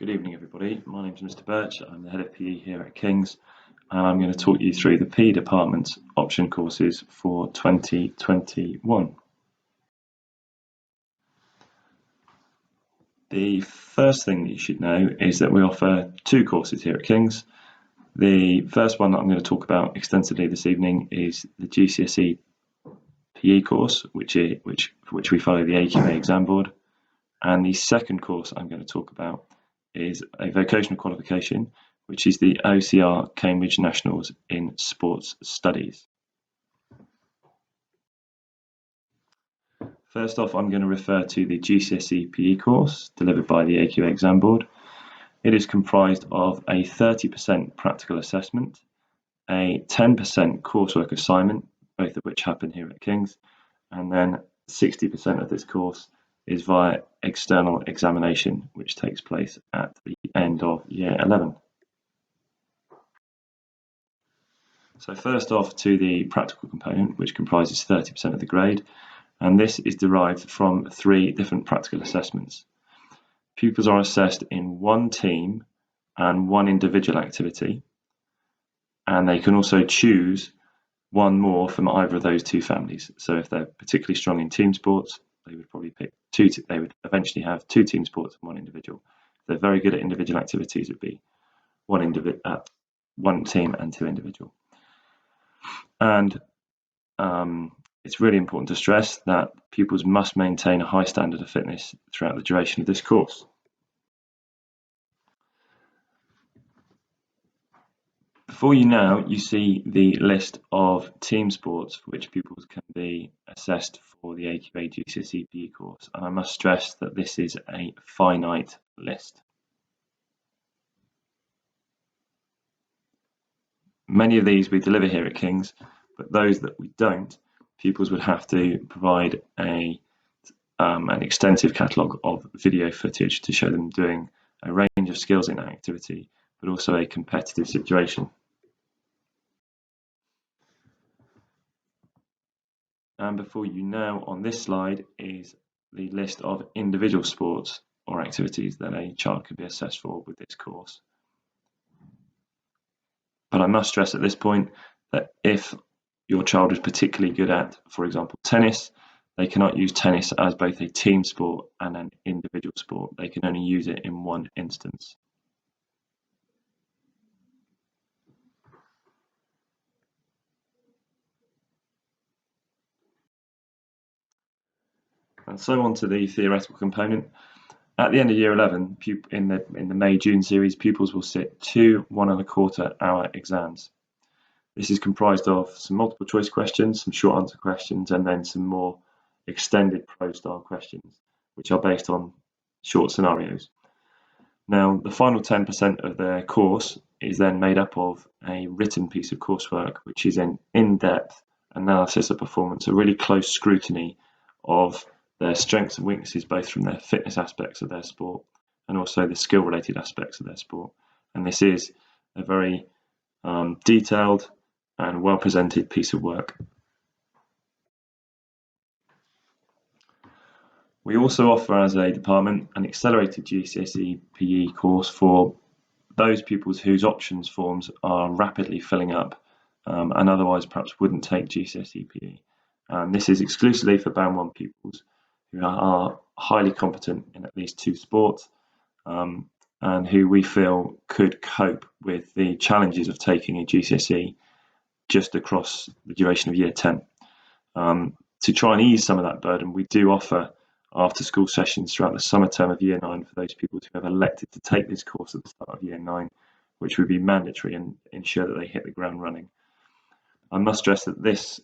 Good evening, everybody. My name is Mr. Birch. I'm the head of PE here at King's, and I'm going to talk you through the PE department's option courses for 2021. The first thing that you should know is that we offer two courses here at King's. The first one that I'm going to talk about extensively this evening is the GCSE PE course, for which we follow the AQA exam board. And the second course I'm going to talk about is a vocational qualification, which is the OCR Cambridge Nationals in Sports Studies. First off, I'm going to refer to the GCSE PE course delivered by the AQA exam board. It is comprised of a 30% practical assessment, a 10% coursework assignment, both of which happen here at King's, and then 60% of this course is via external examination, which takes place at the end of year 11. So first off to the practical component, which comprises 30% of the grade, and this is derived from 3 different practical assessments. Pupils are assessed in one team and one individual activity, and they can also choose one more from either of those two families. So if they're particularly strong in team sports, they would probably pick they would eventually have 2 team sports and 1 individual. If they're very good at individual activities, it would be one team and 2 individual. And it's really important to stress that pupils must maintain a high standard of fitness throughout the duration of this course. Before you now, you see the list of team sports for which pupils can be assessed for the AQA GCSE PE course, and I must stress that this is a finite list. Many of these we deliver here at King's, but those that we don't, pupils would have to provide an extensive catalogue of video footage to show them doing a range of skills in that activity, but also a competitive situation. And before you now on this slide is the list of individual sports or activities that a child could be assessed for with this course. But I must stress at this point that if your child is particularly good at, for example, tennis, they cannot use tennis as both a team sport and an individual sport. They can only use it in one instance. And so on to the theoretical component. At the end of year 11, in the May-June series, pupils will sit 2 1.25-hour exams. This is comprised of some multiple choice questions, some short answer questions, and then some more extended pro-style questions, which are based on short scenarios. Now, the final 10% of their course is then made up of a written piece of coursework, which is an in-depth analysis of performance, a really close scrutiny of their strengths and weaknesses, both from their fitness aspects of their sport and also the skill-related aspects of their sport. And this is a very detailed and well-presented piece of work. We also offer as a department an accelerated GCSE PE course for those pupils whose options forms are rapidly filling up and otherwise perhaps wouldn't take GCSE PE. This is exclusively for Band 1 pupils who are highly competent in at least 2 sports and who we feel could cope with the challenges of taking a GCSE just across the duration of year 10. To try and ease some of that burden, we do offer after school sessions throughout the summer term of year 9 for those pupils who have elected to take this course at the start of year 9, which would be mandatory and ensure that they hit the ground running. I must stress that this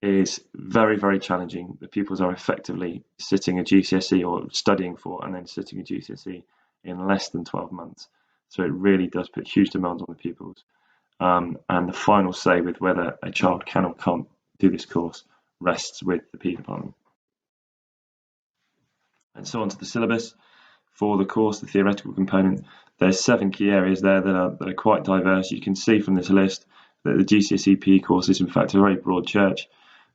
is very, very challenging. The pupils are effectively sitting a GCSE or studying for and then sitting a GCSE in less than 12 months. So it really does put huge demands on the pupils. And the final say with whether a child can or can't do this course rests with the PE department. And so on to the syllabus. For the course, the theoretical component, there's 7 key areas there that are quite diverse. You can see from this list that the GCSE PE course is in fact a very broad church,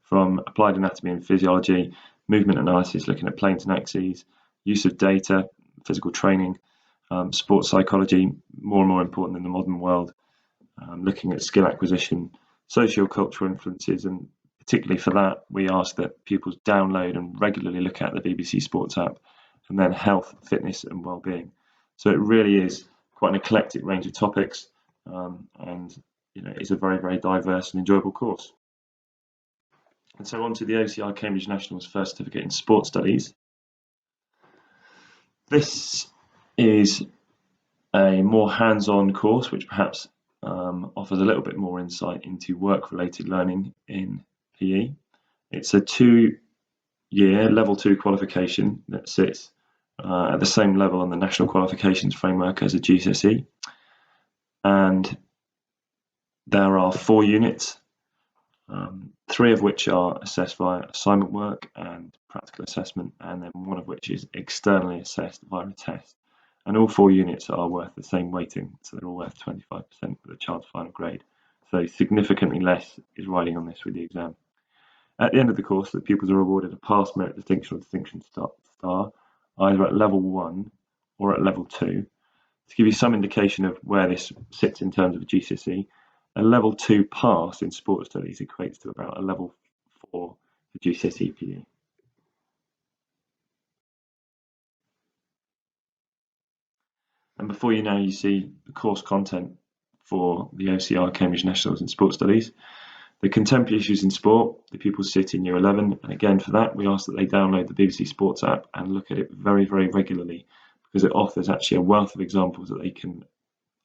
from applied anatomy and physiology, movement analysis, looking at planes and axes, use of data, physical training, sports psychology, more and more important in the modern world, looking at skill acquisition, socio-cultural influences, and particularly for that, we ask that pupils download and regularly look at the BBC Sports app, and then health, fitness, and well-being. So it really is quite an eclectic range of topics, and it's a very, very diverse and enjoyable course. And so on to the OCR Cambridge Nationals First Certificate in Sport Studies. This is a more hands-on course, which perhaps offers a little bit more insight into work-related learning in PE. It's a 2-year level 2 qualification that sits at the same level on the national qualifications framework as a GCSE, and there are 4 units, 3 of which are assessed via assignment work and practical assessment, and then 1 of which is externally assessed via a test. And all 4 units are worth the same weighting, so they're all worth 25% for the child's final grade. So significantly less is riding on this with the exam. At the end of the course, the pupils are awarded a pass, merit, distinction, or distinction star, either at level 1 or at level 2. To give you some indication of where this sits in terms of a GCSE, a level 2 pass in sport studies equates to about a level 4 for GCSE PE. And before you know, you see the course content for the OCR Cambridge Nationals in Sport Studies. The contemporary issues in sport, the pupils sit in year 11, and again for that we ask that they download the BBC Sports app and look at it very, very regularly, because it offers actually a wealth of examples that they can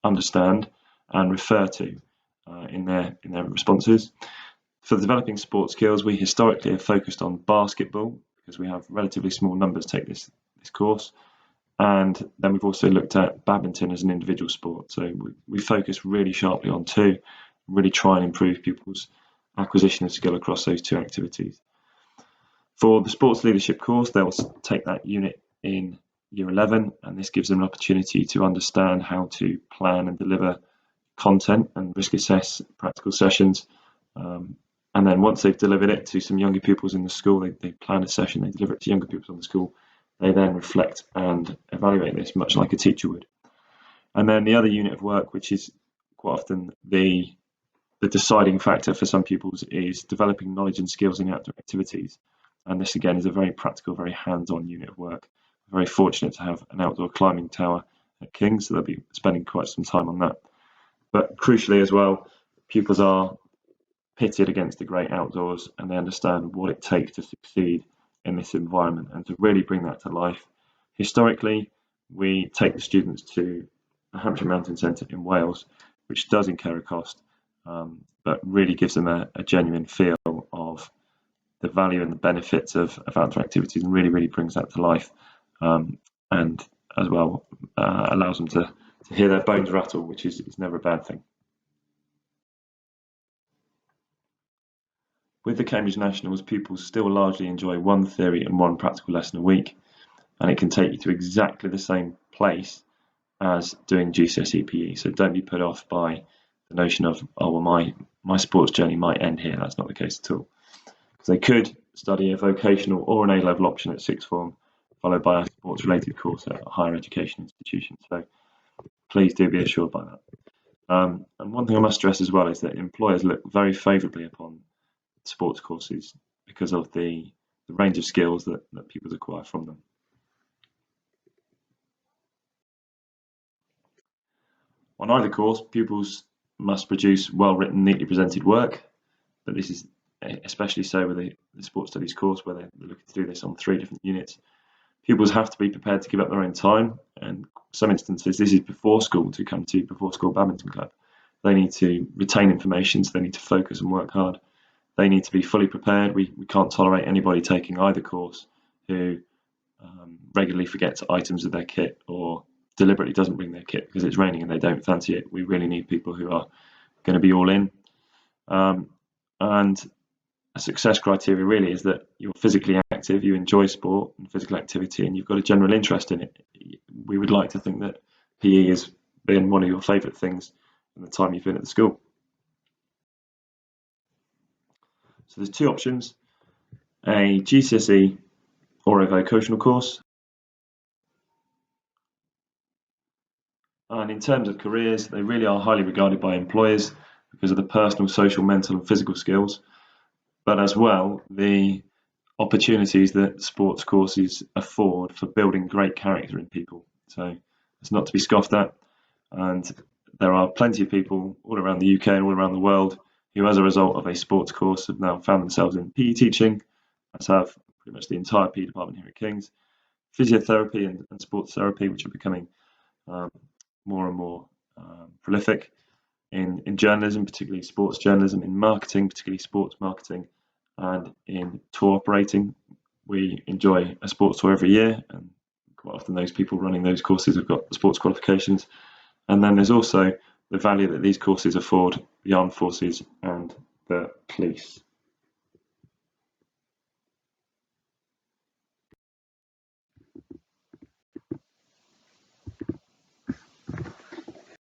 understand and refer to in their responses. For the developing sport skills, we historically have focused on basketball because we have relatively small numbers take this course, and then we've also looked at badminton as an individual sport. So we focus really sharply on 2, really try and improve pupils' acquisition of skill across those 2 activities. For the sports leadership course, they'll take that unit in year 11, and this gives them an opportunity to understand how to plan and deliver content and risk assess practical sessions. And then once they've delivered it to some younger pupils in the school, they plan a session, they deliver it to younger pupils in the school, they then reflect and evaluate this much like a teacher would. And then the other unit of work, which is quite often the deciding factor for some pupils, is developing knowledge and skills in outdoor activities. And this again is a very practical, very hands-on unit of work. We're very fortunate to have an outdoor climbing tower at King's, so they'll be spending quite some time on that. But crucially as well, pupils are pitted against the great outdoors, and they understand what it takes to succeed in this environment and to really bring that to life. Historically, we take the students to the Hampshire Mountain Centre in Wales, which does incur a cost, but really gives them a genuine feel of the value and the benefits of outdoor activities, and really, really brings that to life, and as well allows them to hear their bones rattle, which is never a bad thing. With the Cambridge Nationals, pupils still largely enjoy 1 theory and 1 practical lesson a week, and it can take you to exactly the same place as doing GCSE PE. So don't be put off by the notion of, oh well, my sports journey might end here. That's not the case at all, because they could study a vocational or an A-level option at 6th form, followed by a sports-related course at a higher education institution. So please do be assured by that. And one thing I must stress as well is that employers look very favourably upon sports courses because of the range of skills that pupils acquire from them. On either course, pupils must produce well-written, neatly presented work, but this is especially so with the sports studies course, where they're looking to do this on 3 different units. Pupils have to be prepared to give up their own time, and some instances this is before school to come to before school badminton club. They need to retain information, so they need to focus and work hard. They need to be fully prepared. We can't tolerate anybody taking either course who regularly forgets items of their kit or deliberately doesn't bring their kit because it's raining and they don't fancy it. We really need people who are going to be all in. And a success criteria really is that you're physically active, you enjoy sport and physical activity, and you've got a general interest in it. We would like to think that PE has been one of your favourite things in the time you've been at the school. So there's 2 options, a GCSE or a vocational course. And in terms of careers, they really are highly regarded by employers because of the personal, social, mental, and physical skills, but as well the opportunities that sports courses afford for building great character in people. So it's not to be scoffed at. And there are plenty of people all around the UK and all around the world who, as a result of a sports course, have now found themselves in PE teaching, as have pretty much the entire PE department here at King's, physiotherapy and sports therapy, which are becoming um, more and more prolific in journalism, particularly sports journalism, in marketing, particularly sports marketing, and in tour operating. We enjoy a sports tour every year, and quite often those people running those courses have got sports qualifications. And then there's also the value that these courses afford the armed forces and the police.